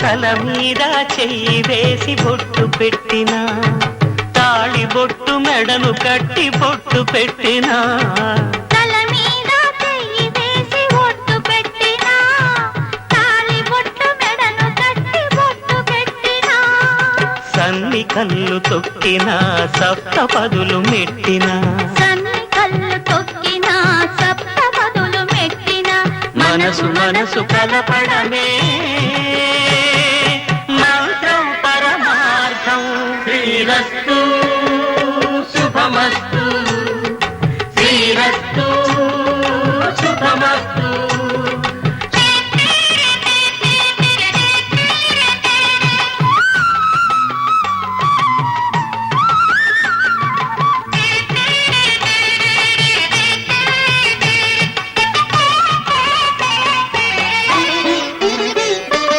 తల మీద చెయ్యి వేసి బొట్టు పెట్టినా, తాళి బొట్టు మెడను కట్టి బొట్టు పెట్టినా, తల మీద చెయ్యి వేసి బొట్టు పెట్టినా, తాళి బొట్టు మెడను కట్టి బొట్టు పెట్టినా, సన్ని కళ్ళు తొక్కినా సప్తపదులు మెట్టినా, సన్ని కళ్ళు తొక్కినా సప్తపదులు మెట్టినా, మనసు మనసు కలపడమే